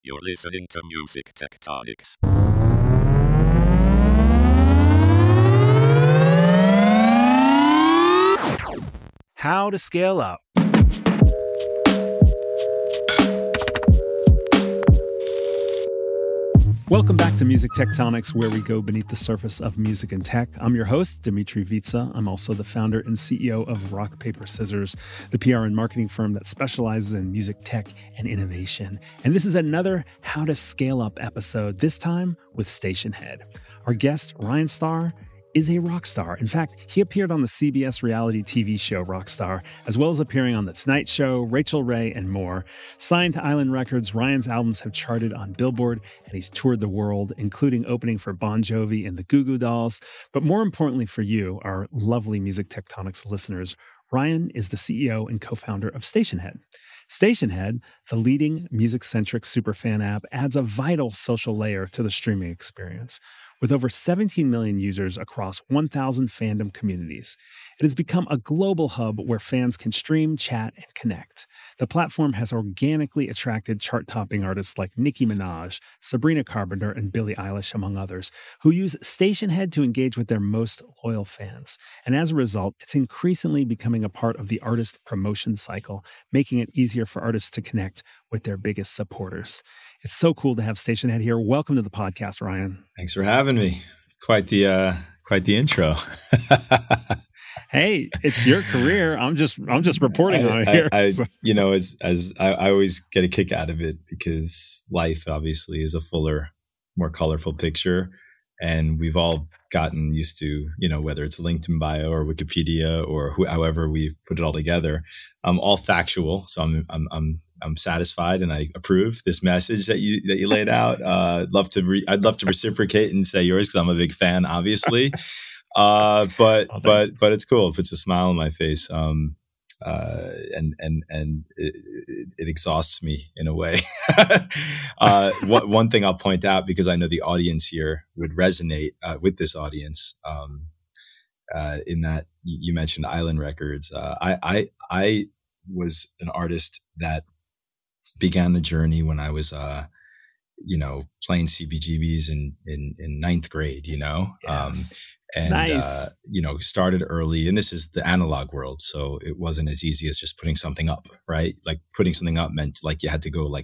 You're listening to Music Tectonics. How to scale up. Welcome back to Music Tectonics, where we go beneath the surface of music and tech. I'm your host, Dimitri Vitsa. I'm also the founder and CEO of Rock, Paper, Scissors, the PR and marketing firm that specializes in music tech and innovation. And this is another How to Scale Up episode, this time with Stationhead. Our guest, Ryan Starr, is a rock star. In fact, he appeared on the CBS reality TV show Rockstar, as well as appearing on The Tonight Show, Rachel Ray, and more. Signed to Island Records, Ryan's albums have charted on Billboard, and he's toured the world, including opening for Bon Jovi and the Goo Goo Dolls. But more importantly for you, our lovely Music Tectonics listeners, Ryan is the CEO and co-founder of Stationhead. Stationhead, the leading music-centric superfan app, adds a vital social layer to the streaming experience. With over 17 million users across 1,000 fandom communities, it has become a global hub where fans can stream, chat, and connect. The platform has organically attracted chart-topping artists like Nicki Minaj, Sabrina Carpenter, and Billie Eilish, among others, who use Stationhead to engage with their most loyal fans. And as a result, it's increasingly becoming a part of the artist promotion cycle, making it easier for artists to connect with their biggest supporters. It's so cool to have Stationhead here. Welcome to the podcast, Ryan. Thanks for having me. Quite the intro. Hey, it's your career. I'm just reporting on it here. You know, as I always get a kick out of it because life obviously is a fuller, more colorful picture, and we've all gotten used to, you know, whether it's LinkedIn bio or Wikipedia or however we put it all together, all factual. So I'm satisfied and I approve this message that you laid out. I'd love to reciprocate and say yours because I'm a big fan, obviously. But it's cool. It puts a smile on my face. And it exhausts me in a way. One thing I'll point out, because I know the audience here would resonate with this audience, in that you mentioned Island Records. I was an artist that began the journey when I was, playing CBGBs in ninth grade, Yes. And, Nice. Started early, and this is the analog world. So it wasn't as easy as just putting something up, right? Like putting something up meant like you had to go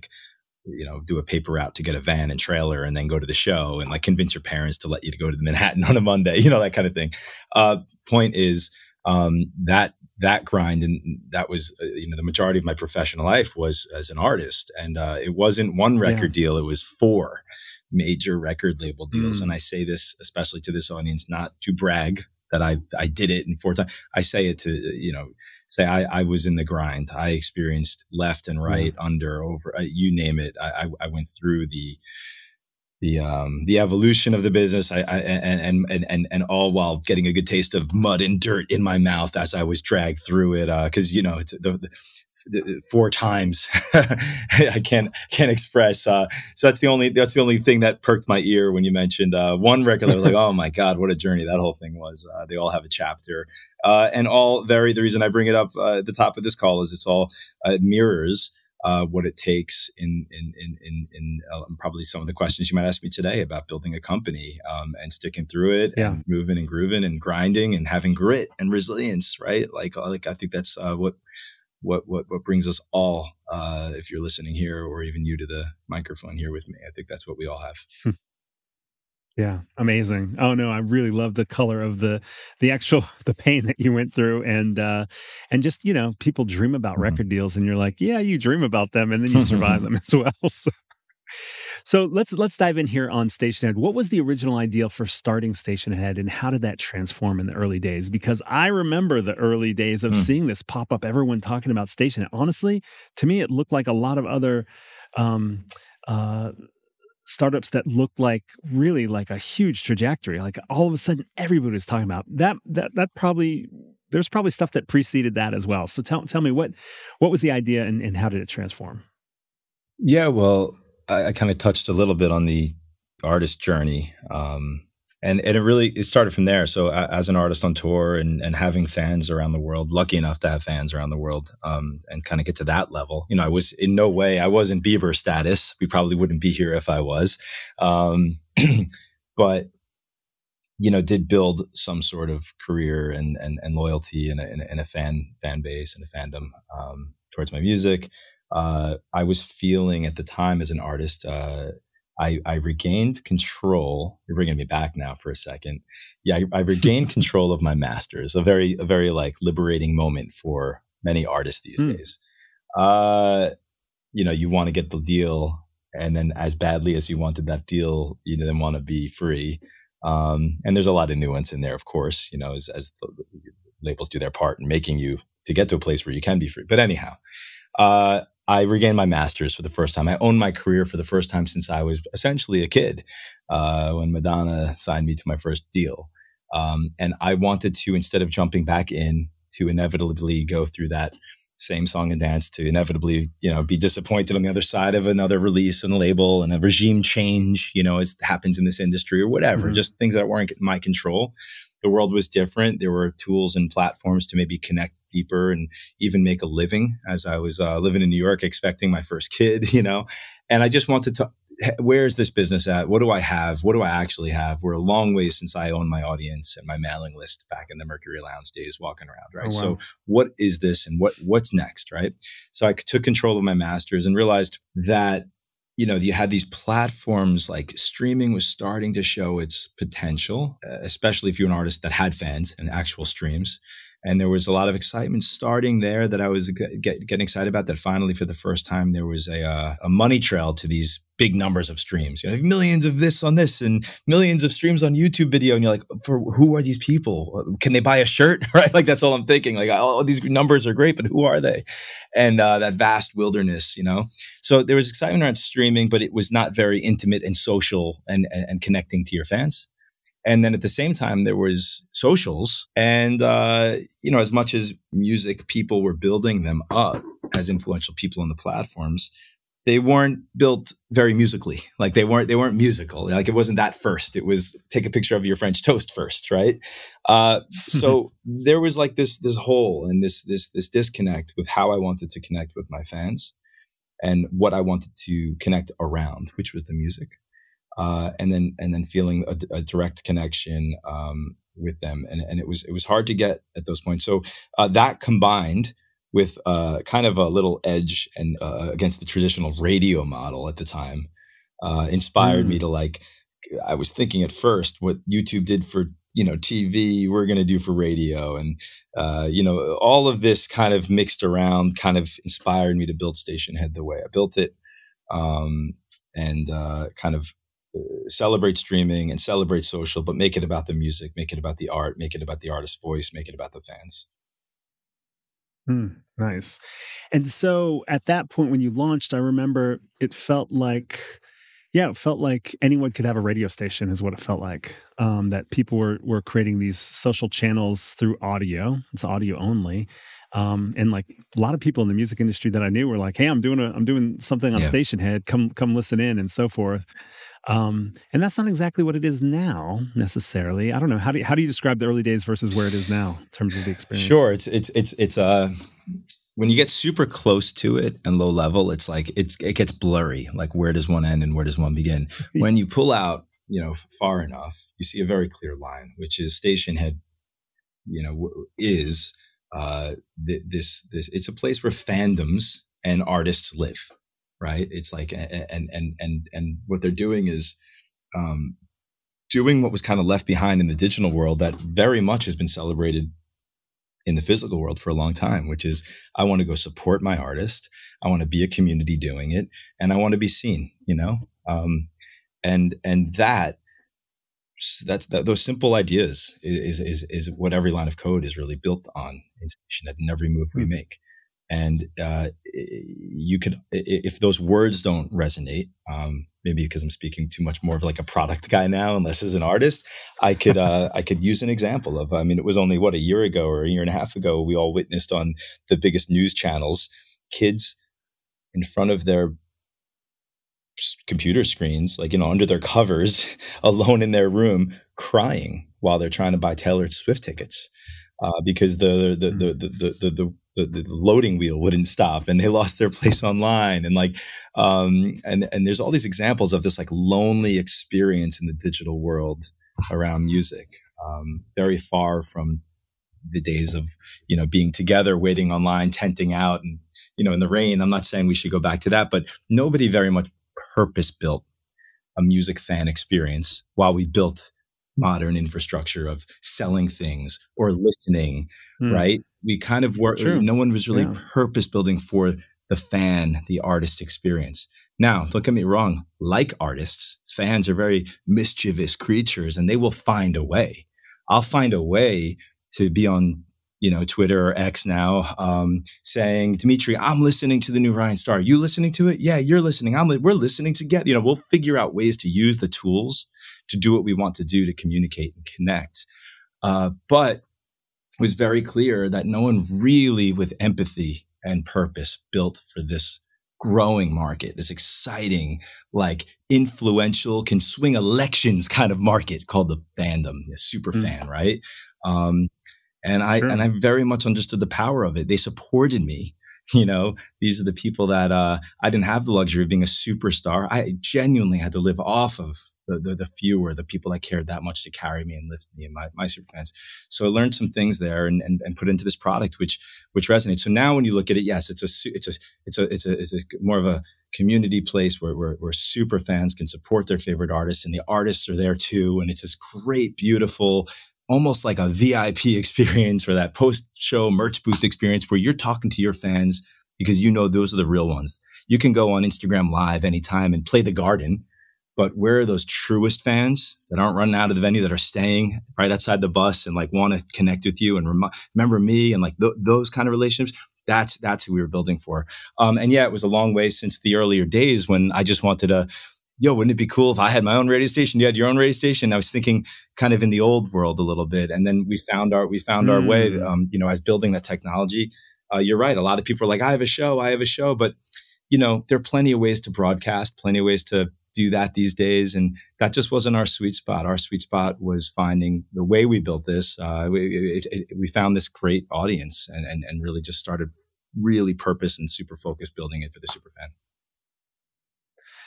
do a paper route to get a van and trailer and then go to the show and like convince your parents to let you to go to the Manhattan on a Monday, that kind of thing. Point is, that grind, and that was, the majority of my professional life was as an artist. And it wasn't one record deal, it was 4 major record label deals. And I say this especially to this audience, not to brag that I did it in 4 times. I say it to, say I was in the grind. I experienced left and right, under, over, you name it. I went through the evolution of the business, and all while getting a good taste of mud and dirt in my mouth as I was dragged through it. Because it's the 4 times I can't express. So that's the only thing that perked my ear when you mentioned one record. I was like, oh my God, what a journey that whole thing was. They all have a chapter, and the reason I bring it up at the top of this call is it's all mirrors what it takes in probably some of the questions you might ask me today about building a company, and sticking through it, and moving and grooving and grinding and having grit and resilience, right? Like I think that's what brings us all, if you're listening here or even you to the microphone here with me. I think that's what we all have. Yeah, amazing. Oh no, I really love the color of the pain that you went through, and just people dream about record deals, and you're like, yeah, you dream about them, and then you survive them as well. So let's dive in here on Stationhead. What was the original idea for starting Stationhead, and how did that transform in the early days? Because I remember the early days of seeing this pop up, everyone talking about Stationhead. Honestly, to me, it looked like a lot of other startups that looked really like a huge trajectory. Like all of a sudden, everybody was talking about that. There's probably stuff that preceded that as well. So tell me what was the idea, and how did it transform? Yeah, well, I kind of touched a little bit on the artist journey, and it started from there. So as an artist on tour and having fans around the world, lucky enough to have fans around the world, and kind of get to that level. I was in no way, I wasn't Bieber status. We probably wouldn't be here if I was, but did build some sort of career and loyalty and a fan base and a fandom towards my music. I was feeling at the time as an artist, I regained control. You're bringing me back now for a second. Yeah, I regained control of my masters. A very like liberating moment for many artists these days. You want to get the deal, and then as badly as you wanted that deal, you then want to be free. And there's a lot of nuance in there, of course, as the labels do their part in making you to get to a place where you can be free. But anyhow, I regained my masters for the first time. I owned my career for the first time since I was essentially a kid, when Madonna signed me to my first deal. And I wanted to, instead of jumping back in to inevitably go through that same song and dance, to inevitably, be disappointed on the other side of another release and a label and a regime change, as happens in this industry or whatever, just things that weren't in my control. The world was different. There were tools and platforms to maybe connect deeper and even make a living, as I was living in New York, expecting my first kid, and I just wanted to, where is this business at? What do I have? What do I actually have? We're a long ways since I owned my audience and my mailing list back in the Mercury Lounge days, walking around, right? Oh, wow. So what is this and what's next, right? So I took control of my masters and realized that, you had these platforms, like streaming was starting to show its potential, especially if you're an artist that had fans and actual streams. And there was a lot of excitement starting there that I was getting excited about, that finally, for the first time, there was a money trail to these big numbers of streams. Millions of this on this and millions of streams on YouTube video. And you're like, for who are these people? Can they buy a shirt? Right? Like, that's all I'm thinking. Like, all these numbers are great, but who are they? And that vast wilderness, So there was excitement around streaming, but it was not very intimate and social and connecting to your fans. And then at the same time, there was socials. And, as much as music people were building them up as influential people on the platforms, they weren't built very musically. Like, they weren't musical. Like, it wasn't that first. It was take a picture of your French toast first, right? So there was like this hole and this disconnect with how I wanted to connect with my fans and what I wanted to connect around, which was the music. And then feeling a direct connection with them, and it was hard to get at those points. So that combined with kind of a little edge and against the traditional radio model at the time inspired me to, like, I was thinking at first what YouTube did for TV, we're going to do for radio, and all of this kind of mixed around kind of inspired me to build Stationhead the way I built it, and kind of celebrate streaming and celebrate social, but make it about the music, make it about the art, make it about the artist's voice, make it about the fans. Nice. And so at that point when you launched, I remember it felt like anyone could have a radio station, is what it felt like. That people were creating these social channels through audio. It's audio only. And like a lot of people in the music industry that I knew were like, hey, I'm doing something on Stationhead. Come listen in, and so forth. And that's not exactly what it is now necessarily. I don't know. How do you describe the early days versus where it is now in terms of the experience? Sure. It's when you get super close to it and low level, it's like it gets blurry. Like, where does one end and where does one begin? When you pull out, far enough, you see a very clear line, which is Stationhead, is this it's a place where fandoms and artists live. Right. It's like, and what they're doing is doing what was kind of left behind in the digital world that very much has been celebrated in the physical world for a long time, which is, I want to go support my artist. I want to be a community doing it, and I want to be seen, and those simple ideas is what every line of code is really built on in Stationhead and every move we make. And you could, if those words don't resonate, maybe because I'm speaking too much more of like a product guy now, and less as an artist, I could use an example of, it was only a year ago or a year and a half ago, we all witnessed on the biggest news channels, kids in front of their computer screens, like, under their covers, alone in their room, crying while they're trying to buy Taylor Swift tickets, because the loading wheel wouldn't stop, and they lost their place online, and like, and there's all these examples of this like lonely experience in the digital world around music, very far from the days of, being together, waiting online, tenting out, and, in the rain. I'm not saying we should go back to that, but nobody very much purpose built a music fan experience while we built modern infrastructure of selling things or listening, right? We kind of were, no one was really purpose building for the fan, the artist experience. Now, don't get me wrong, like artists, fans are very mischievous creatures, and they will find a way. I'll find a way to be on, Twitter or X now, saying, Dimitri, I'm listening to the new Ryan Star. You listening to it? Yeah, you're listening. We're listening together. We'll figure out ways to use the tools to do what we want to do to communicate and connect. But it was very clear that no one really with empathy and purpose built for this growing market, this exciting, like influential, can swing elections kind of market called the fandom, super fan, right? And I very much understood the power of it. They supported me. These are the people that I didn't have the luxury of being a superstar. I genuinely had to live off of the few, or the people that cared that much to carry me and lift me and my super fans. So I learned some things there and put into this product, which resonates. So now when you look at it, yes, it's more of a community place where super fans can support their favorite artists, and the artists are there too. And it's this great, beautiful, almost like a VIP experience, or that post-show merch booth experience where you're talking to your fans because those are the real ones. You can go on Instagram Live anytime and play the garden, but where are those truest fans that aren't running out of the venue, that are staying right outside the bus and like want to connect with you and remember me, and like those kind of relationships? That's who we were building for. And yeah, it was a long way since the earlier days when I just wanted to, wouldn't it be cool if I had my own radio station? You had your own radio station. I was thinking kind of in the old world a little bit. And then we found our way, as building that technology. You're right. A lot of people are like, I have a show, but there are plenty of ways to broadcast, plenty of ways to do that these days. And that just wasn't our sweet spot. Our sweet spot was finding the way we built this. We found this great audience and really just started really purpose and super focused building it for the super fan.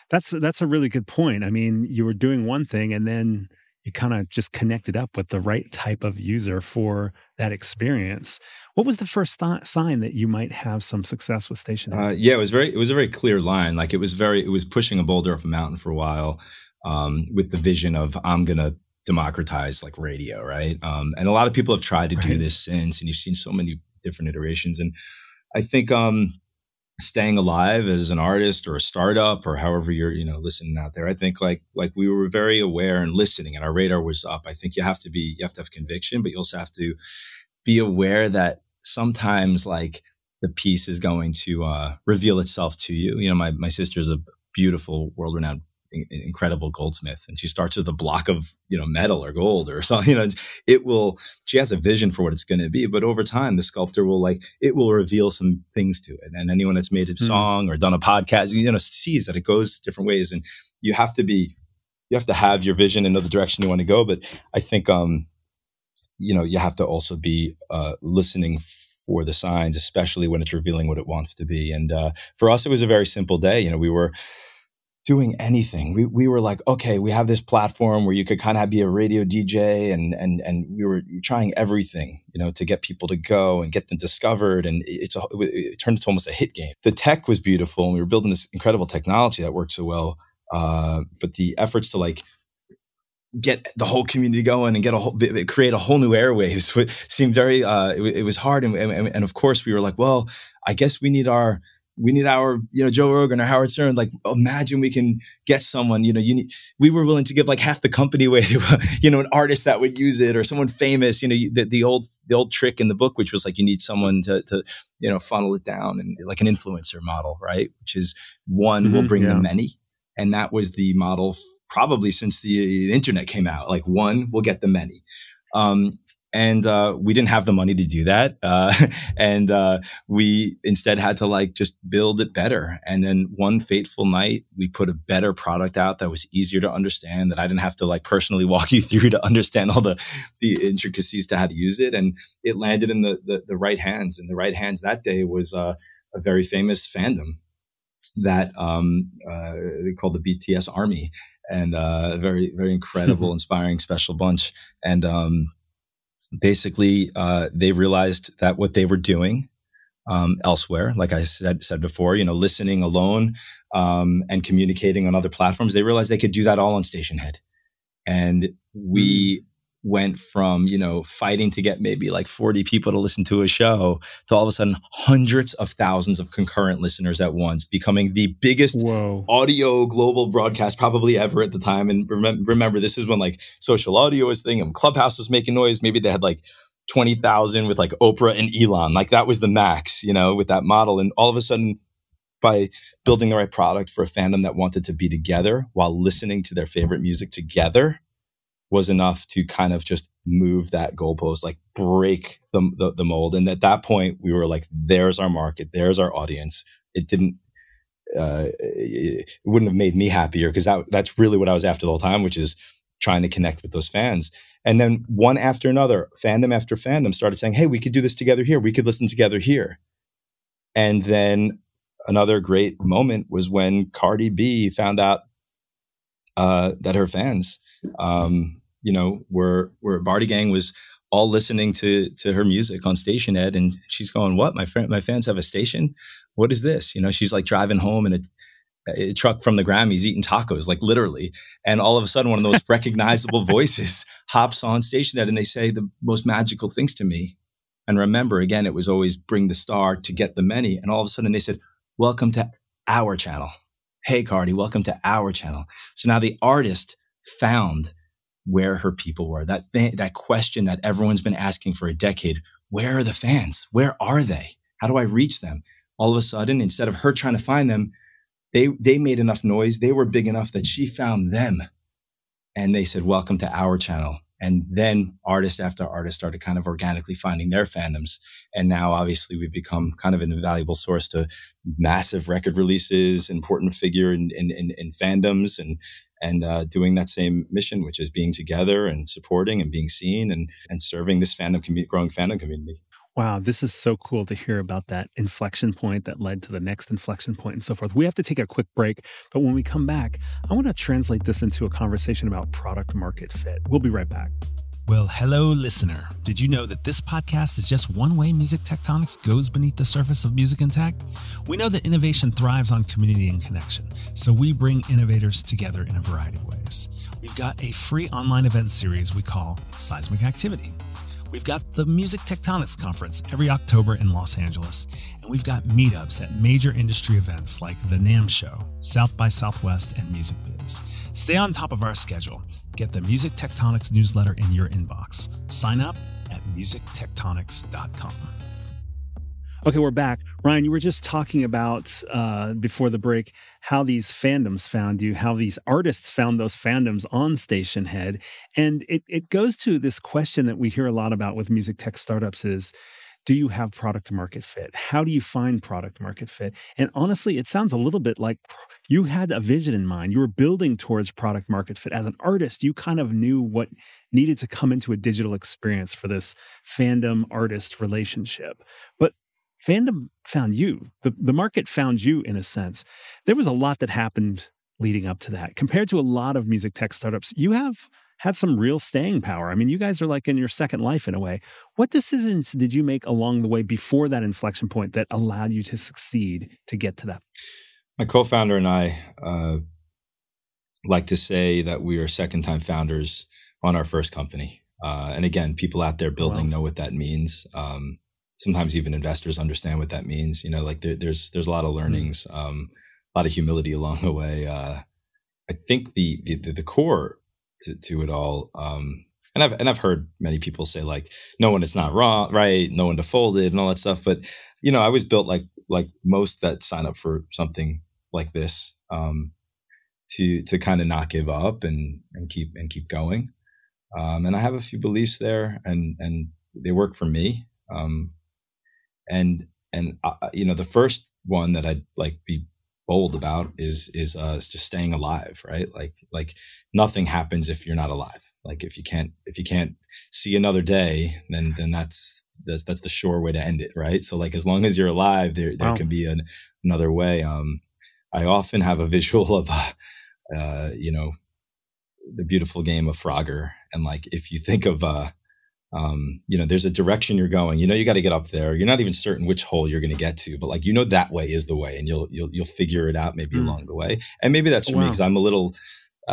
That's a really good point. I mean, you were doing one thing and then you kind of just connected up with the right type of user for that experience. What was the first sign that you might have some success with Stationhead? Yeah, it was a very clear line. Like it was pushing a boulder up a mountain for a while, with the vision of, I'm going to democratize like radio. Right. And a lot of people have tried to do this since, and you've seen so many different iterations. And I think, staying alive as an artist or a startup or however you're, listening out there, I think like we were very aware and listening, and our radar was up. I think you have to have conviction, but you also have to be aware that sometimes like the piece is going to reveal itself to you. My sister's a beautiful, world-renowned, incredible goldsmith, and she starts with a block of metal or gold or something. She has a vision for what it's going to be, but over time the sculptor will reveal some things to it. And anyone that's made a song or done a podcast sees that it goes different ways, and you have to have your vision and know the direction you want to go. But I think you have to also be listening for the signs, especially when it's revealing what it wants to be. And for us, it was a very simple day. We were doing anything. We were like, okay, we have this platform where you could kind of be a radio DJ, and we were trying everything, to get people to go and get them discovered. And it turned into almost a hit game. The tech was beautiful, and we were building this incredible technology that worked so well. But the efforts to like get the whole community going and create a whole new airwaves seemed very, it was hard. And of course we were like, well, I guess we need our, Joe Rogan or Howard Stern. Like, imagine we can get someone, we were willing to give like half the company away to, an artist that would use it, or someone famous, the old trick in the book, which was like, you need someone to funnel it down, and like an influencer model, right? Which is one will bring the many. And that was the model probably since the internet came out. Like, one will get the many. And And we didn't have the money to do that. And we instead had to like just build it better. And then one fateful night, we put a better product out that was easier to understand, that I didn't have to like personally walk you through to understand all the intricacies to how to use it. And it landed in the right hands. And the right hands that day was a very famous fandom that they called the BTS Army, and a very, very incredible, inspiring, special bunch. And basically, they realized that what they were doing elsewhere, like I said before, listening alone and communicating on other platforms, they realized they could do that all on Stationhead. And we went from, fighting to get maybe like 40 people to listen to a show to all of a sudden hundreds of thousands of concurrent listeners at once, becoming the biggest audio global broadcast probably ever at the time. And remember, this is when like social audio was thing and Clubhouse was making noise. Maybe they had like 20,000 with like Oprah and Elon. Like that was the max, with that model. And all of a sudden, by building the right product for a fandom that wanted to be together while listening to their favorite music together, was enough to kind of just move that goalpost, like break the mold. And at that point, we were like, there's our market, there's our audience. It wouldn't have made me happier, because that's really what I was after the whole time, which is trying to connect with those fans. And then one after another, fandom after fandom started saying, hey, we could do this together here. We could listen together here. And then another great moment was when Cardi B found out that her fans, where Barty Gang was all listening to her music on Stationhead, and she's going, "What? My fans have a station? What is this?" She's like driving home in a truck from the Grammys, eating tacos, like literally. And all of a sudden, one of those recognizable voices hops on Stationhead, and they say the most magical things to me. And remember, again, it was always bring the star to get the many. And all of a sudden, they said, "Welcome to our channel. Hey, Cardi, welcome to our channel." So now the artist found where her people were. That question that everyone's been asking for a decade: where are the fans? Where are they? How do I reach them? All of a sudden, instead of her trying to find them, they made enough noise. They were big enough that she found them. And they said, welcome to our channel. And then artist after artist started kind of organically finding their fandoms. And now obviously we've become kind of an invaluable source to massive record releases, important figure in fandoms, and doing that same mission, which is being together and supporting and being seen and serving this growing fandom community. Wow, this is so cool to hear about that inflection point that led to the next inflection point and so forth. We have to take a quick break, but when we come back, I want to translate this into a conversation about product market fit. We'll be right back. Well, hello, listener. Did you know that this podcast is just one way Music Tectonics goes beneath the surface of music and tech? We know that innovation thrives on community and connection, so we bring innovators together in a variety of ways. We've got a free online event series we call Seismic Activity. We've got the Music Tectonics Conference every October in Los Angeles, and we've got meetups at major industry events like the NAMM Show, South by Southwest, and Music Biz. Stay on top of our schedule. Get the Music Tectonics newsletter in your inbox. Sign up at musictectonics.com. Okay, we're back. Ryan, you were just talking about, before the break, how these fandoms found you, how these artists found those fandoms on Stationhead. And it goes to this question that we hear a lot about with music tech startups is, do you have product market fit? How do you find product market fit? And honestly, it sounds a little bit like you had a vision in mind. You were building towards product market fit. As an artist, you kind of knew what needed to come into a digital experience for this fandom-artist relationship. But fandom found you. The market found you, in a sense. There was a lot that happened leading up to that. Compared to a lot of music tech startups, you have had some real staying power. I mean, you guys are like in your second life in a way. What decisions did you make along the way before that inflection point that allowed you to succeed to get to that? My co-founder and I like to say that we are second-time founders on our first company. And again, people out there building know what that means. Sometimes even investors understand what that means. Like there's a lot of learnings, a lot of humility along the way. I think the core to it all, and I've heard many people say like, no one is not wrong, right? No one to fold it and all that stuff. But I was built like most that sign up for something like this, to kind of not give up and keep going. And I have a few beliefs there, and they work for me. And you know, the first one that I'd like be bold about is just staying alive, right? Like nothing happens if you're not alive. Like if you can't see another day, then that's the sure way to end it, right? So like as long as you're alive, there can be another way. I often have a visual of you know, the beautiful game of Frogger, and like if you think of you know, there's a direction you're going. You know, you got to get up there. You're not even certain which hole you're going to get to, but like, you know, that way is the way, and you'll figure it out maybe along the way. And maybe that's for me because I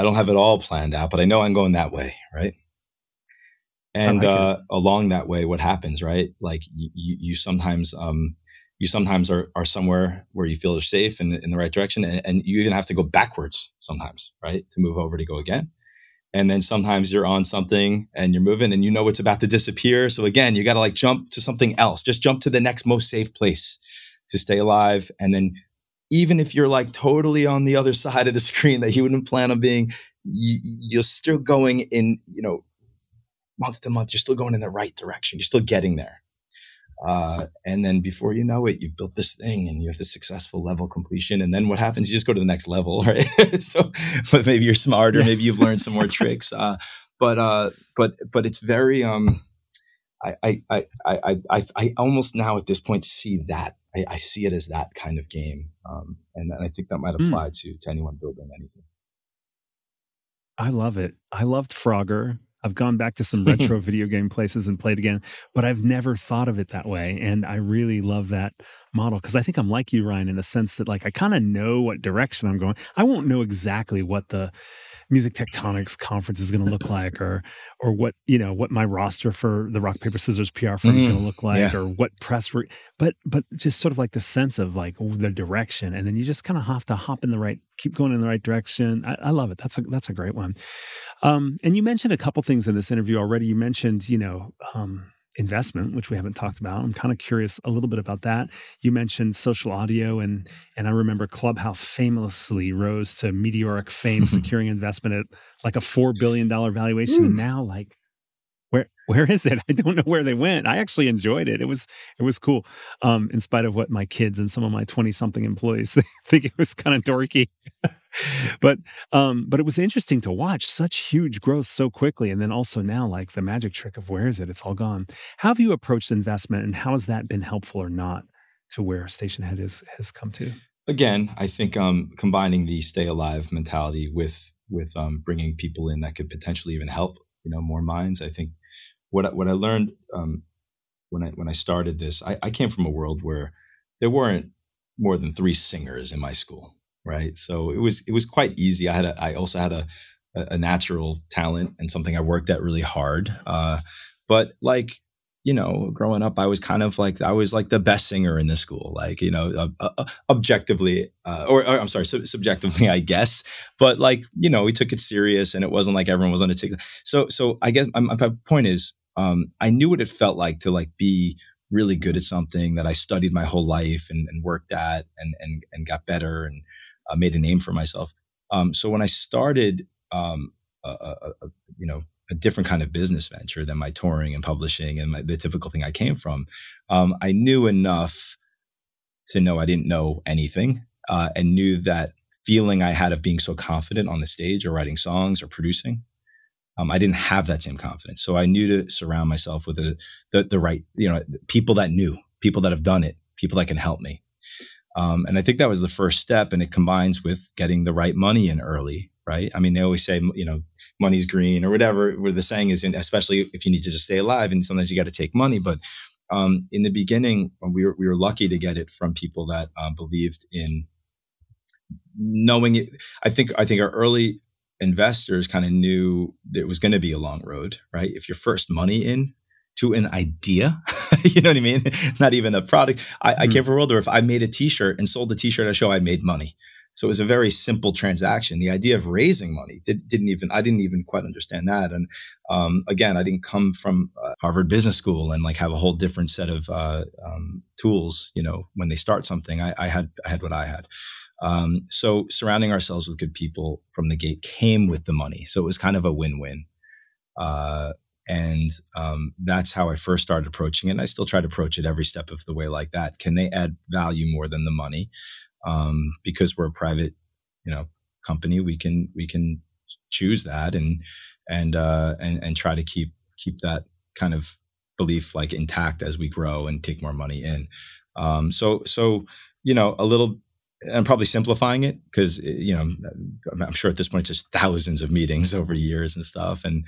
don't have it all planned out, but I know I'm going that way, right? And along that way, what happens, right? Like you sometimes are somewhere where you feel safe and in the right direction, and you even have to go backwards sometimes, right, to move over to go again. And then sometimes you're on something and you're moving and you know it's about to disappear. So again, you got to like jump to something else. Just jump to the next most safe place to stay alive. And then even if you're like totally on the other side of the screen that you wouldn't plan on being, you're still going in, you know, month to month, you're still going in the right direction. You're still getting there. And then before you know it, you've built this thing and you have the successful level completion. And then what happens? You just go to the next level, right? So, but maybe you're smarter. Maybe you've learned some more tricks. But it's very, I almost now at this point see that I see it as that kind of game. And I think that might apply to anyone building anything. I love it. I loved Frogger. I've gone back to some retro video game places and played again, but I've never thought of it that way. And I really love that model because I think I'm like you, Ryan, in the sense that like I kind of know what direction I'm going. I won't know exactly what the Music Tectonics conference is going to look like, or what, you know, what my roster for the Rock Paper Scissors PR firm is going to look like, or what press but just sort of like the sense of like the direction, and then you just kind of have to keep going in the right direction. I love it. That's a great one. And you mentioned a couple things in this interview already. You mentioned, you know, investment, which we haven't talked about. I'm kind of curious a little bit about that. You mentioned social audio, and I remember Clubhouse famously rose to meteoric fame, securing investment at like a $4 billion valuation. And now, like, where is it? I don't know where they went. I actually enjoyed it. It was cool. In spite of what my kids and some of my 20-something employees think it was kind of dorky. But it was interesting to watch such huge growth so quickly. And then also now, like the magic trick of where is it? It's all gone. How have you approached investment, and how has that been helpful or not to where Stationhead has come to? Again, I think combining the stay alive mentality with bringing people in that could potentially even help, you know, more minds. I think what I learned when I started this, I came from a world where there weren't more than 3 singers in my school. Right. So it was quite easy. I also had a natural talent and something I worked at really hard. But like, you know, growing up, I was kind of like, I was like the best singer in the school, like, you know, objectively, or I'm sorry, subjectively, I guess. But like, you know, we took it serious and it wasn't like everyone was on a ticket. So I guess my point is, I knew what it felt like to like be really good at something that I studied my whole life and worked at and got better and made a name for myself. So when I started, you know, a different kind of business venture than my touring and publishing and the typical thing I came from, I knew enough to know I didn't know anything, and knew that feeling I had of being so confident on the stage or writing songs or producing, I didn't have that same confidence. So I knew to surround myself with the right, you know, people that knew, people that have done it, people that can help me. And I think that was the first step, and it combines with getting the right money in early, right? I mean, they always say, you know, money's green or whatever, where the saying is, especially if you need to just stay alive, and sometimes you got to take money. But in the beginning, we were lucky to get it from people that believed in knowing it. I think our early investors kind of knew that it was going to be a long road, right? If your first money in to an idea, you know what I mean? Not even a product. I came from a world where if I made a t-shirt and sold the t-shirt at a show, I made money. So it was a very simple transaction. The idea of raising money I didn't even quite understand that. And again, I didn't come from Harvard Business School and like have a whole different set of tools. You know, when they start something, I had what I had. So surrounding ourselves with good people from the gate came with the money. So it was kind of a win-win. That's how I first started approaching it. And I still try to approach it every step of the way like that. Can they add value more than the money? Because we're a private, company, we can choose that and try to keep that kind of belief like intact as we grow and take more money in. So a little. I'm probably simplifying it because, I'm sure at this point it's just thousands of meetings over years and stuff. And,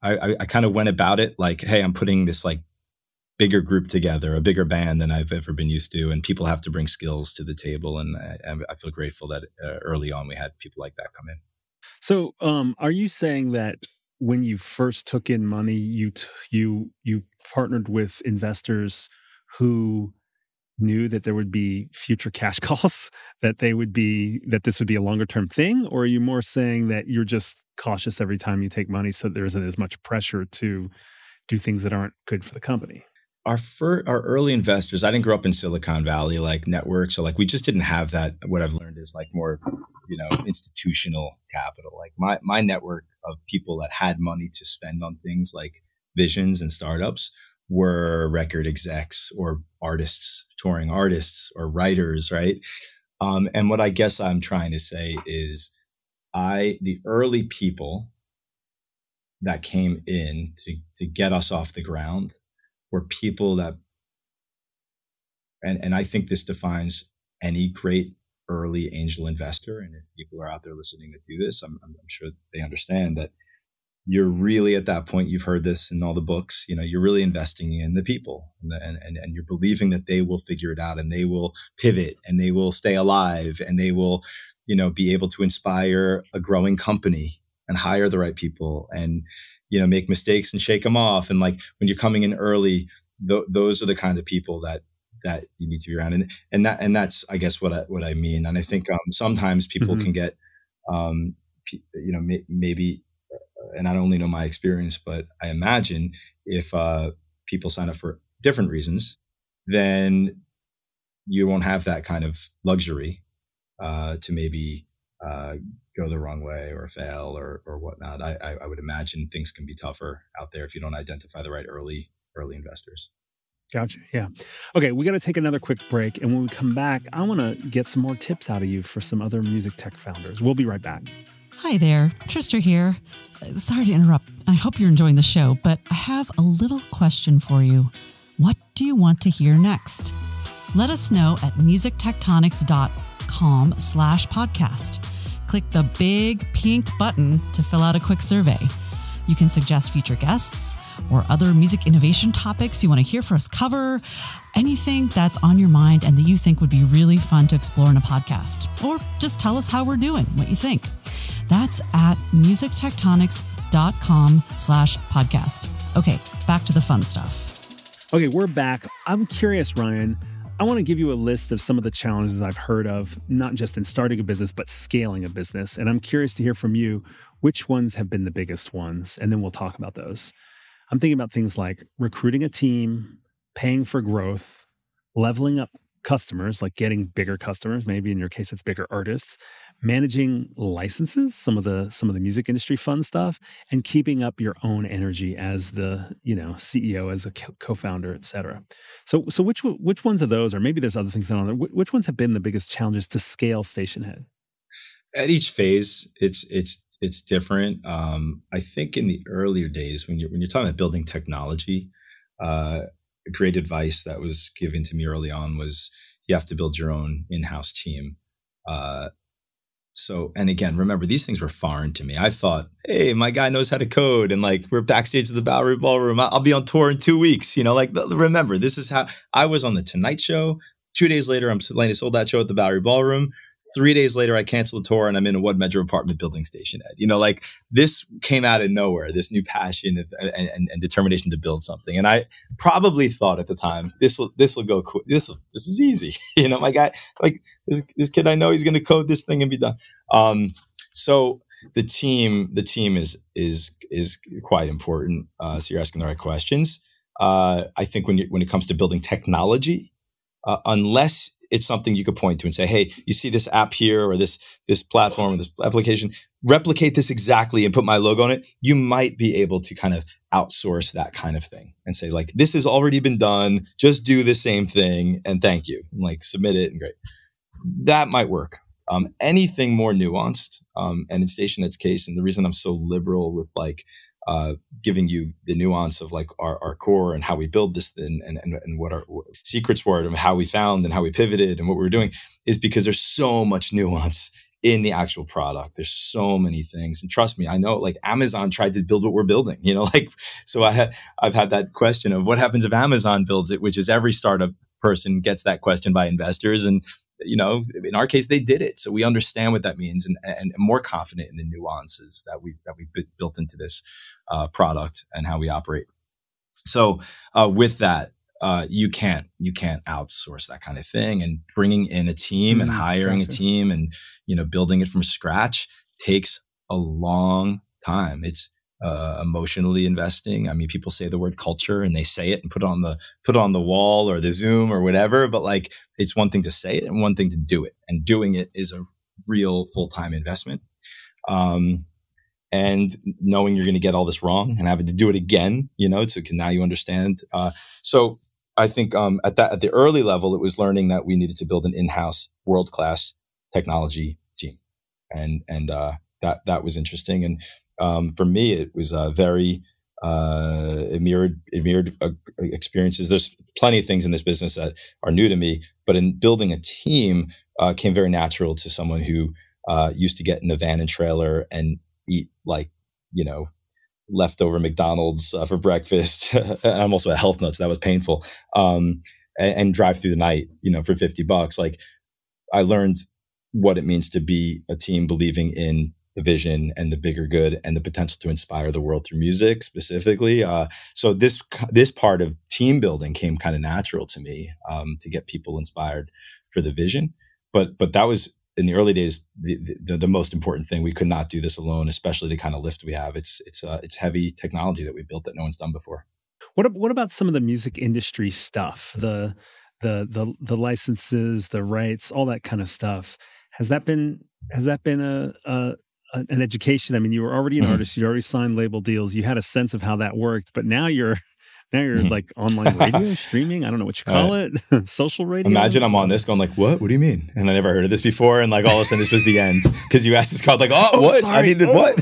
I kind of went about it like, hey, I'm putting this like bigger group together, a bigger band than I've ever been used to. And people have to bring skills to the table. And I feel grateful that early on we had people like that come in. So are you saying that when you first took in money, you partnered with investors who knew that there would be future cash calls, that this would be a longer term thing? Or are you more saying that you're just cautious every time you take money so there isn't as much pressure to do things that aren't good for the company? Our early investors, I didn't grow up in Silicon Valley, like network. So like we just didn't have that. What I've learned is like more, institutional capital. Like my network of people that had money to spend on things like visions and startups were record execs or artists, touring artists or writers, right? And what I guess I'm trying to say is the early people that came in to get us off the ground were people that, and I think this defines any great early angel investor. And if people are out there listening to do this, I'm sure they understand that you're really at that point, you've heard this in all the books, you're really investing in the people and you're believing that they will figure it out and they will pivot and they will stay alive and they will, be able to inspire a growing company and hire the right people and, make mistakes and shake them off. And like when you're coming in early, those are the kind of people that you need to be around. And that's, I guess, what I mean. And I think sometimes people can get, maybe, and I don't only know my experience, but I imagine if people sign up for different reasons, then you won't have that kind of luxury to maybe go the wrong way or fail or whatnot. I would imagine things can be tougher out there if you don't identify the right early investors. Gotcha. Yeah. Okay, we got to take another quick break. And when we come back, I want to get some more tips out of you for some other music tech founders. We'll be right back. Hi there, Trista here. Sorry to interrupt. I hope you're enjoying the show, but I have a little question for you. What do you want to hear next? Let us know at musictectonics.com/podcast. Click the big pink button to fill out a quick survey. You can suggest future guests or other music innovation topics you want to hear for us cover, anything that's on your mind and that you think would be really fun to explore in a podcast. Or just tell us how we're doing, what you think. That's at musictectonics.com/podcast. Okay, back to the fun stuff. Okay, we're back. I'm curious, Ryan. I want to give you a list of some of the challenges I've heard of, not just in starting a business, but scaling a business. And I'm curious to hear from you, which ones have been the biggest ones? And then we'll talk about those. I'm thinking about things like recruiting a team, paying for growth, leveling up customers, like getting bigger customers. Maybe in your case, it's bigger artists, managing licenses, some of the music industry fun stuff, and keeping up your own energy as the, CEO, as a co-founder, et cetera. So which ones of those, or maybe there's other things on there, which ones have been the biggest challenges to scale Stationhead? At each phase, it's different. I think in the earlier days, when you're talking about building technology, a great advice that was given to me early on was you have to build your own in-house team. And again, remember, these things were foreign to me. I thought, hey, my guy knows how to code, and like we're backstage at the Bowery Ballroom. I'll be on tour in 2 weeks. Remember, this is how I was on the Tonight Show. 2 days later, I'm playing a sold-out show at the Bowery Ballroom. 3 days later, I cancel the tour and I'm in a one-bedroom apartment building Stationhead. This came out of nowhere, this new passion and determination to build something. And I probably thought at the time, this will go quick. This is easy. My guy, like this kid, I know he's going to code this thing and be done. So the team is quite important. So you're asking the right questions. I think when it comes to building technology, unless it's something you could point to and say, hey, you see this app here or this platform or this application, replicate this exactly and put my logo on it, you might be able to kind of outsource that kind of thing and say like, this has already been done. Just do the same thing and thank you. And like submit it and great. That might work. Anything more nuanced, and in Stationhead's case, and the reason I'm so liberal with like giving you the nuance of like our core and how we build this thing and what our secrets were and how we found and how we pivoted and what we were doing is because there's so much nuance in the actual product. There's so many things. And trust me, I know like Amazon tried to build what we're building, you know, like, so I've had that question of what happens if Amazon builds it, which is every startup person gets that question by investors. And, you know, in our case, they did it. So we understand what that means and more confident in the nuances that we've built into this product and how we operate. So with that, you can't outsource that kind of thing, and bringing in a team and hiring a team and, you know, building it from scratch takes a long time. It's emotionally investing. I mean, people say the word culture and they say it and put it on the wall or the Zoom or whatever, but like it's one thing to say it and one thing to do it, and doing it is a real full-time investment. And knowing you're going to get all this wrong and having to do it again, you know, so now you understand. So I think at the early level, it was learning that we needed to build an in-house world-class technology team, and that was interesting. And for me, it was it mirrored experiences. There's plenty of things in this business that are new to me, but in building a team came very natural to someone who used to get in a van and trailer and eat like, you know, leftover McDonald's for breakfast. I'm also a health nut, so that was painful. And drive through the night, you know, for $50. Like I learned what it means to be a team believing in the vision and the bigger good and the potential to inspire the world through music specifically. So this part of team building came kind of natural to me, to get people inspired for the vision. But that was in the early days, the most important thing. We could not do this alone, especially the kind of lift we have. It's heavy technology that we built that no one's done before. What about some of the music industry stuff, the licenses, the rights, all that kind of stuff? Has that been an education? I mean, you were already an artist, you already signed label deals, you had a sense of how that worked, but now you're like online radio, streaming, I don't know what you call it, social radio. Imagine I'm on this going like, what do you mean? And I never heard of this before. And like all of a sudden this was the end because you asked this called like, what? Sorry. I needed what?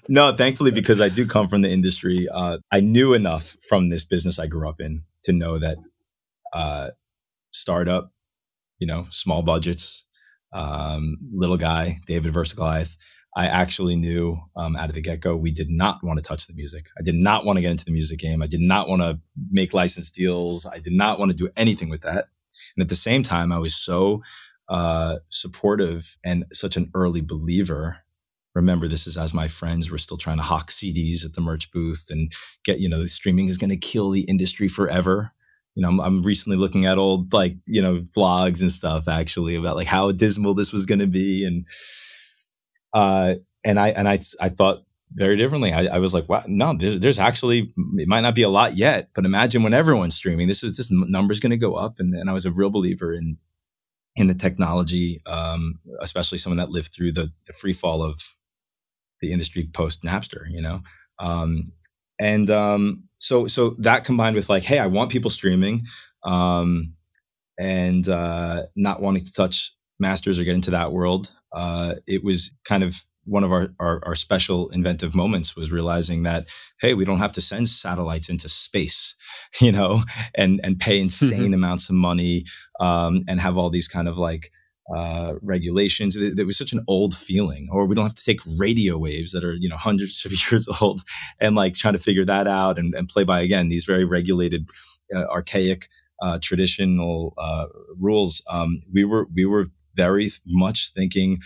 No, thankfully, because I do come from the industry, I knew enough from this business I grew up in to know that startup, you know, small budgets, little guy, David versus Goliath. I actually knew out of the get-go, we did not want to touch the music. I did not want to get into the music game. I did not want to make license deals. I did not want to do anything with that. And at the same time, I was so supportive and such an early believer. Remember, this is as my friends were still trying to hawk CDs at the merch booth and get, you know, streaming is going to kill the industry forever. You know, I'm recently looking at old, like, you know, vlogs and stuff actually about like how dismal this was going to be. And I thought very differently. I was like, wow, no, there's actually, it might not be a lot yet, but imagine when everyone's streaming, this number is going to go up. And I was a real believer in the technology, especially someone that lived through the free fall of the industry post Napster, you know? So that combined with like, hey, I want people streaming, and not wanting to touch masters or get into that world. It was kind of one of our special inventive moments was realizing that, hey, we don't have to send satellites into space, you know, and pay insane amounts of money, and have all these kind of like regulations. There was such an old feeling, or we don't have to take radio waves that are, you know, hundreds of years old and like trying to figure that out and play by, again, these very regulated, archaic, traditional rules. We were very much thinking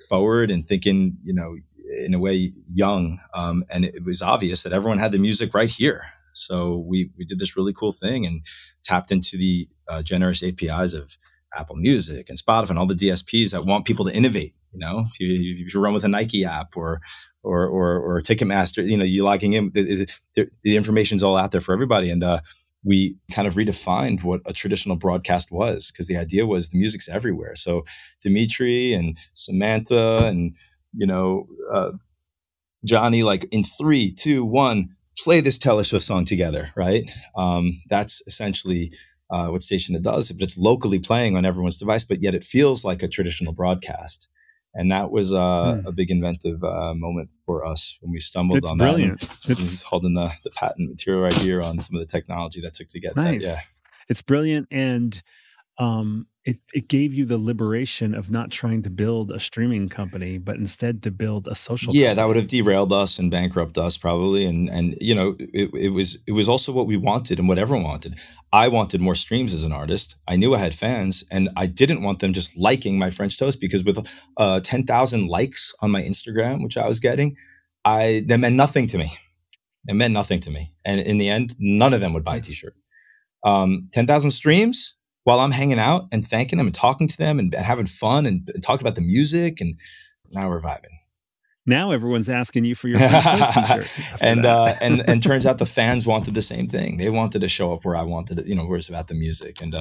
forward and thinking, you know, in a way young. And it was obvious that everyone had the music right here. So we did this really cool thing and tapped into the generous APIs of Apple Music and Spotify and all the DSPs that want people to innovate. You know, if you run with a Nike app or Ticketmaster, you know, you're logging in, the information's all out there for everybody. And we kind of redefined what a traditional broadcast was, because the idea was the music's everywhere. So Dimitri and Samantha and, Johnny, like in 3, 2, 1, play this Taylor Swift song together, right? That's essentially what Stationhead does, but it's locally playing on everyone's device, but yet it feels like a traditional broadcast. And that was a big inventive moment for us when we stumbled on brilliant. that. It's holding the patent material right here on some of the technology that took to get nice. that. Yeah. It's brilliant. And it gave you the liberation of not trying to build a streaming company, but instead to build a social company. That would have derailed us and bankrupt us probably. And it was also what we wanted and what everyone wanted. I wanted more streams as an artist. I knew I had fans, and I didn't want them just liking my French Toast, because with 10,000 likes on my Instagram, which I was getting, that meant nothing to me. It meant nothing to me. And in the end, none of them would buy a t-shirt. 10,000 streams while I'm hanging out and thanking them and talking to them and having fun and talking about the music, and now we're vibing. Now everyone's asking you for your French Toast t-shirt. and turns out the fans wanted the same thing. They wanted to show up where I wanted it, where it's about the music. And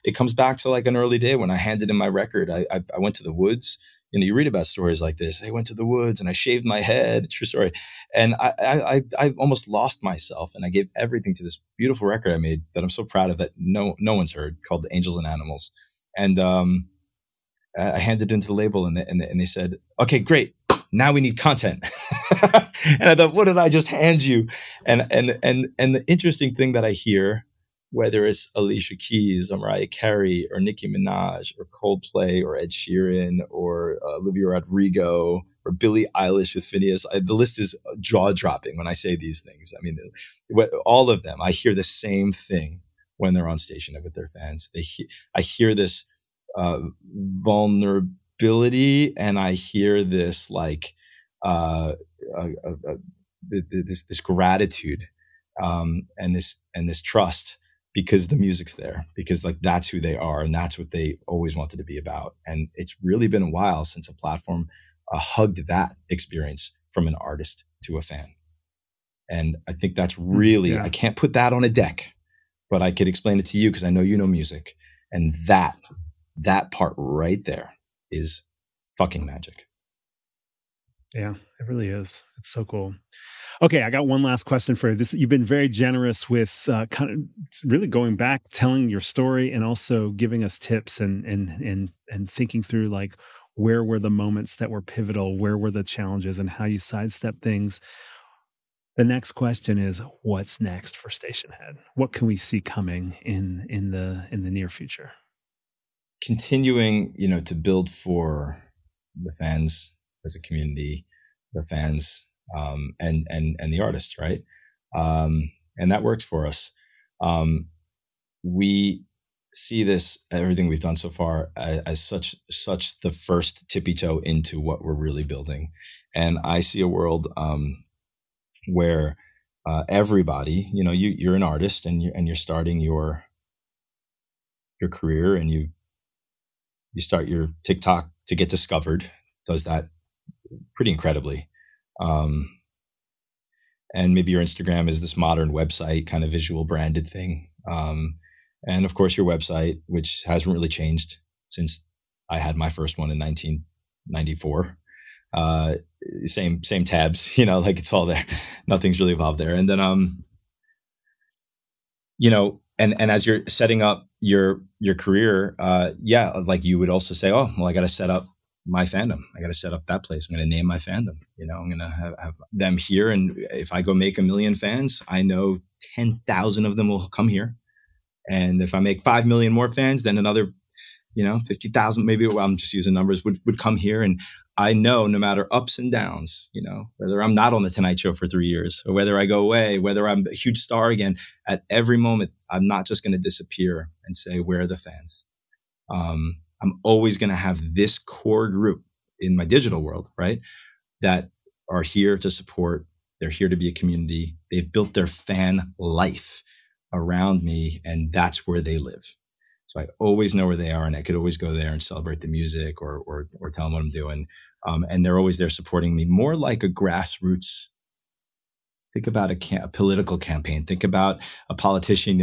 it comes back to like an early day when I handed in my record. I went to the woods. You read about stories like this. I went to the woods and I shaved my head. True story. And I almost lost myself, and I gave everything to this beautiful record I made that I'm so proud of, that no one's heard, called The Angels and Animals. And I handed it into the label, and they said, "Okay, great. Now we need content." And I thought, what did I just hand you? And the interesting thing that I hear, whether it's Alicia Keys or Mariah Carey or Nicki Minaj or Coldplay or Ed Sheeran or Olivia Rodrigo or Billie Eilish with Phineas, the list is jaw-dropping when I say these things. I mean, all of them, I hear the same thing when they're on Stationhead with their fans. I hear this vulnerability, and I hear this like this gratitude and this trust, because the music's there, because like that's who they are and that's what they always wanted to be about. And it's really been a while since a platform hugged that experience from an artist to a fan. And I think that's really, I can't put that on a deck, but I could explain it to you because I know you know music. And that part right there is fucking magic. Yeah, it really is. It's so cool. Okay, I got one last question for you. You've been very generous with kind of really going back, telling your story, and also giving us tips and thinking through like where were the moments that were pivotal, where were the challenges, and how you sidestep things. The next question is, what's next for Stationhead? What can we see coming in the near future? Continuing, to build for the fans as a community, the fans, and the artists, right? And that works for us. We see this, everything we've done so far, as such the first tippy toe into what we're really building. And I see a world where everybody, you're an artist and you're starting your career, and you start your TikTok to get discovered. Does that pretty incredibly. And maybe your Instagram is this modern website kind of visual branded thing. And of course your website, which hasn't really changed since I had my first one in 1994. Same tabs, like it's all there. Nothing's really evolved there. And then, and as you're setting up your career, like you would also say, oh, well, I got to set up my fandom. I got to set up that place. I'm going to name my fandom. I'm going to have them here. And if I go make 1 million fans, I know 10,000 of them will come here. And if I make 5 million more fans, then another, 50,000, maybe, well, I'm just using numbers, would come here. And I know no matter ups and downs, whether I'm not on the Tonight Show for 3 years or whether I go away, whether I'm a huge star again, at every moment, I'm not just going to disappear and say, where are the fans? I'm always going to have this core group in my digital world, right? That are here to support. They're here to be a community. They've built their fan life around me, and that's where they live. So I always know where they are, and I could always go there and celebrate the music or tell them what I'm doing. And they're always there supporting me, more like a grassroots Think about a political campaign. Think about a politician.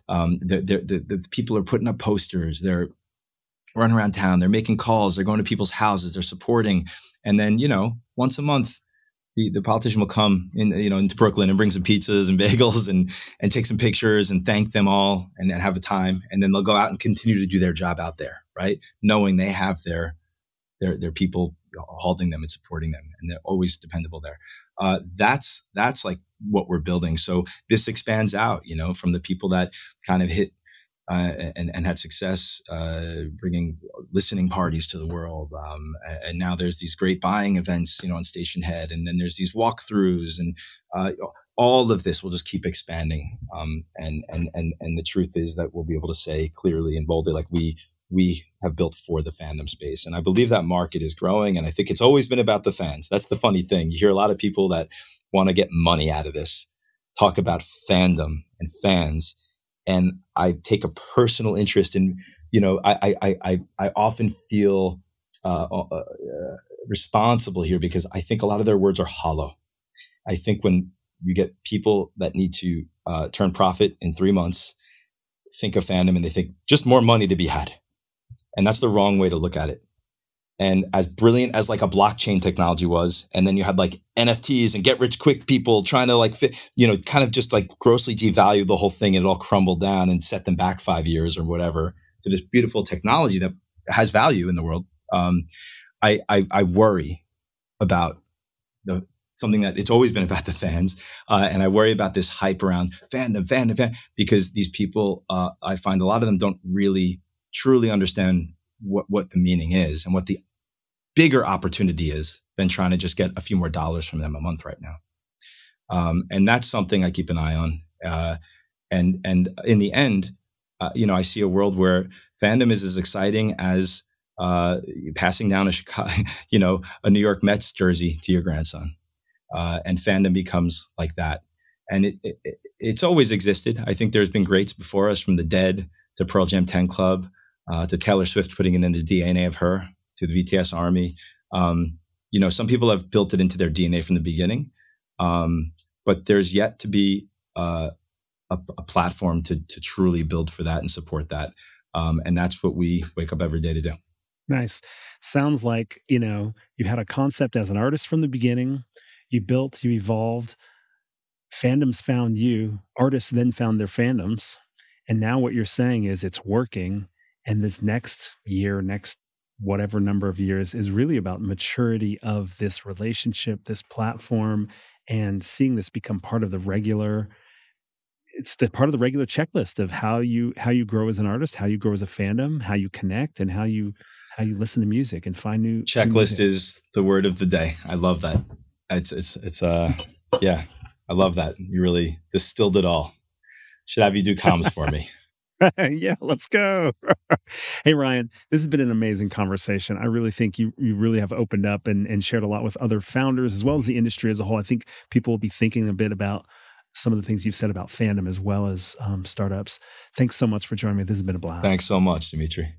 The people are putting up posters. They're running around town. They're making calls. They're going to people's houses. They're supporting. And then, once a month, the politician will come into Brooklyn and bring some pizzas and bagels and take some pictures and thank them all and have a time. And then they'll go out and continue to do their job out there, right? Knowing they have their people holding them and supporting them, and they're always dependable there. That's like what we're building. So this expands out, from the people that kind of hit and had success bringing listening parties to the world. And now there's these great buying events, on Stationhead, and then there's these walkthroughs, and all of this will just keep expanding. And the truth is that we'll be able to say clearly and boldly, like we have built for the fandom space. And I believe that market is growing. And I think it's always been about the fans. That's the funny thing. You hear a lot of people that want to get money out of this talk about fandom and fans. And I take a personal interest in, I often feel responsible here because I think a lot of their words are hollow. I think when you get people that need to turn profit in 3 months, think of fandom and they think just more money to be had. And that's the wrong way to look at it. And as brilliant as like a blockchain technology was, and then you had like NFTs and get rich quick people trying to like fit, kind of just like grossly devalue the whole thing, and it all crumbled down and set them back 5 years or whatever to this beautiful technology that has value in the world. I worry about something that it's always been about the fans. And I worry about this hype around fandom, because these people, I find a lot of them don't really truly understand what the meaning is and what the bigger opportunity is than trying to just get a few more dollars from them a month right now. And that's something I keep an eye on. And in the end, I see a world where fandom is as exciting as passing down a Chicago, a New York Mets jersey to your grandson. And fandom becomes like that. And it's always existed. I think there's been greats before us, from the Dead to Pearl Jam 10 Club, to Taylor Swift putting it in the DNA of her, to the BTS Army. Some people have built it into their DNA from the beginning, but there's yet to be a platform to truly build for that and support that. And that's what we wake up every day to do. Nice. Sounds like, you had a concept as an artist from the beginning. You built, you evolved. Fandoms found you. Artists then found their fandoms. And now what you're saying is it's working. And this next year, next whatever number of years, is really about maturity of this relationship, this platform, and seeing this become part of the regular. It's the part of the regular checklist of how you grow as an artist, how you grow as a fandom, how you connect, and how you listen to music and find new checklist is the word of the day. I love that. Yeah, I love that. You really distilled it all. Should have you do comms for me. Yeah, let's go. Hey, Ryan, this has been an amazing conversation. I really think you really have opened up and shared a lot with other founders as well as the industry as a whole. I think people will be thinking a bit about some of the things you've said about fandom as well as startups. Thanks so much for joining me. This has been a blast. Thanks so much, Dimitri.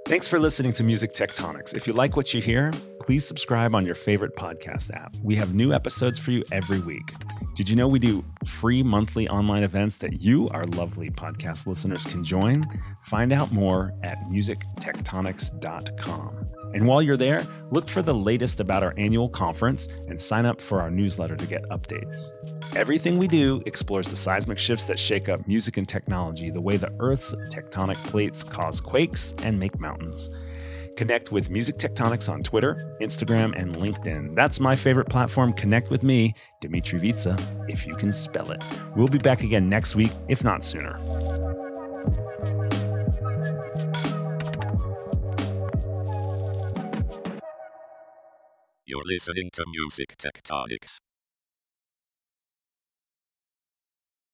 Thanks for listening to Music Tectonics. If you like what you hear, please subscribe on your favorite podcast app. We have new episodes for you every week. Did you know we do free monthly online events that you, our lovely podcast listeners, can join? Find out more at musictectonics.com. And while you're there, look for the latest about our annual conference and sign up for our newsletter to get updates. Everything we do explores the seismic shifts that shake up music and technology, the way the Earth's tectonic plates cause quakes and make mountains. Connect with Music Tectonics on Twitter, Instagram, and LinkedIn. That's my favorite platform. Connect with me, Dimitri Vitsa, if you can spell it. We'll be back again next week, if not sooner. You're listening to Music Tectonics.